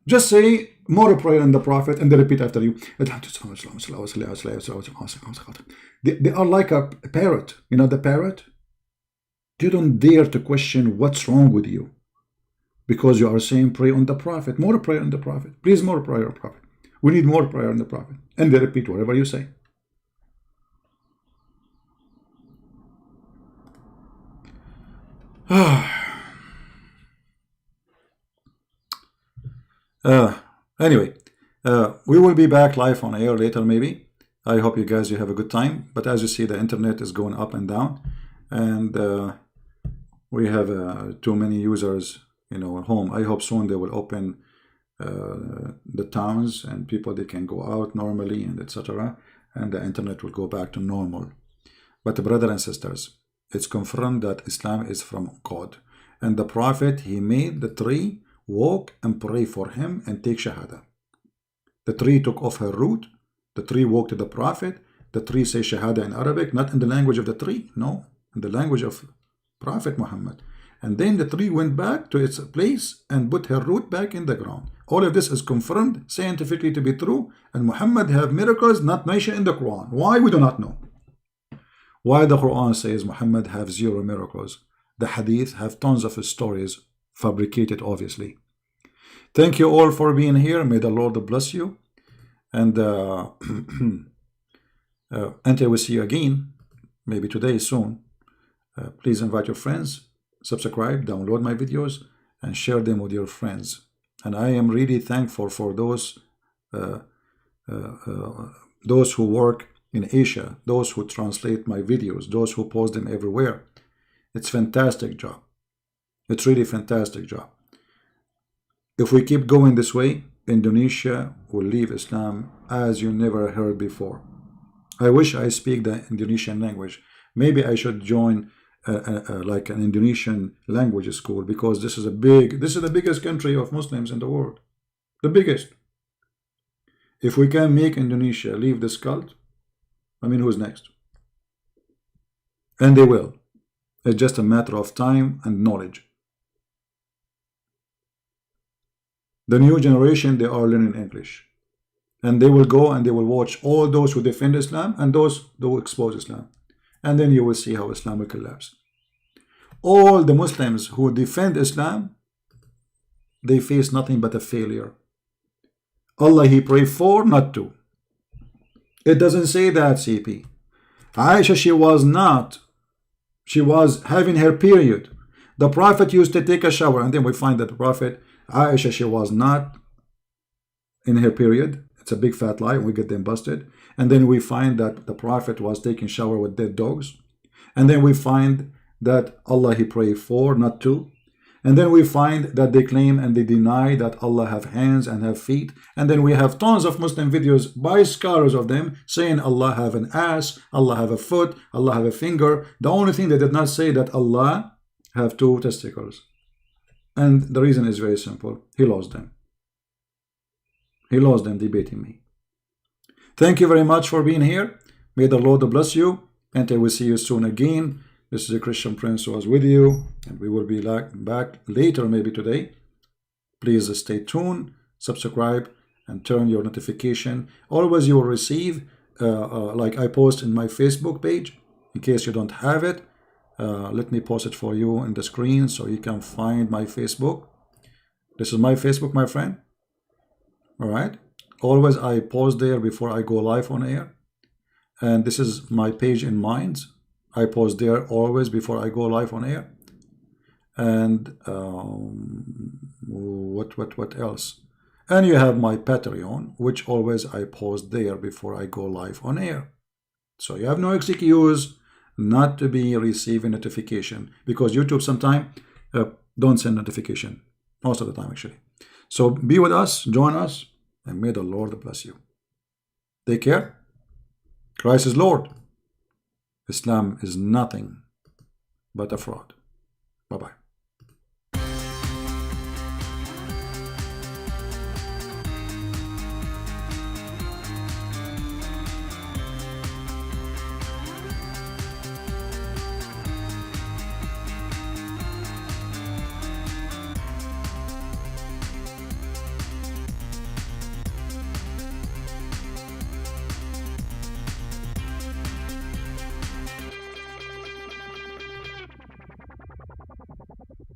S1: Just say more prayer on the Prophet and they repeat after you. They are like a parrot. You know the parrot? They don't dare to question what's wrong with you. Because you are saying pray on the Prophet, more prayer on the Prophet. Please, more prayer on the Prophet. We need more prayer on the Prophet. And they repeat whatever you say. Anyway, we will be back live on air later maybe. I hope you guys have a good time. But as you see, the internet is going up and down. And we have too many users, you know, at home. I hope soon they will open the towns and people, they can go out normally and etc. And the internet will go back to normal. But brothers and sisters, it's confirmed that Islam is from God. And the Prophet, he made the tree walk and pray for him and take Shahada. The tree took off her root. The tree walked to the Prophet. The tree says Shahada in Arabic, not in the language of the tree. No, in the language of Prophet Muhammad. And then the tree went back to its place and put her root back in the ground. All of this is confirmed scientifically to be true. And Muhammad have miracles not mentioned in the Quran. Why? We do not know. Why the Quran says Muhammad have 0 miracles. The Hadith have tons of stories, fabricated obviously. Thank you all for being here. May the Lord bless you. And until we see you again, maybe today, soon, please invite your friends, subscribe, download my videos, and share them with your friends. And I am really thankful for those who work in Asia, those who translate my videos, those who post them everywhere. It's fantastic job. It's really fantastic job. If we keep going this way, Indonesia will leave Islam as you never heard before. I wish I speak the Indonesian language. Maybe I should join like an Indonesian language school, because this is the biggest country of Muslims in the world. The biggest. If we can make Indonesia leave this cult, I mean, who's next? And they will. It's just a matter of time and knowledge. The new generation, they are learning English, and they will go and they will watch all those who defend Islam and those who expose Islam, and then you will see how Islam will collapse. All the Muslims who defend Islam, they face nothing but a failure. Allah He pray for, not to. It doesn't say that, CP. Aisha, she was having her period. The Prophet used to take a shower, and then we find that the Prophet, Aisha, she was not in her period. It's a big fat lie. We get them busted. And then we find that the Prophet was taking shower with dead dogs. And then we find that Allah He pray for, not to. And then we find that they claim and they deny that Allah have hands and have feet. And then we have tons of Muslim videos by scholars of them saying Allah have an ass, Allah have a foot, Allah have a finger. The only thing they did not say that Allah have 2 testicles. And the reason is very simple. He lost them. He lost them debating me. Thank you very much for being here. May the Lord bless you. And I will see you soon again. This is a Christian Prince who was with you, and we will be back later, maybe today. Please stay tuned, subscribe, and turn your notification. Always you will receive, like I post in my Facebook page. In case you don't have it, let me post it for you in the screen so you can find my Facebook. This is my Facebook, my friend. All right. Always I post there before I go live on air. And this is my page in Minds. I post there always before I go live on air. And what else? And you have my Patreon, which always I post there before I go live on air. So you have no excuse not to be receiving notification, because YouTube sometimes don't send notification, most of the time actually. So be with us, join us, and may the Lord bless you. Take care. Christ is Lord. Islam is nothing but a fraud. Bye-bye.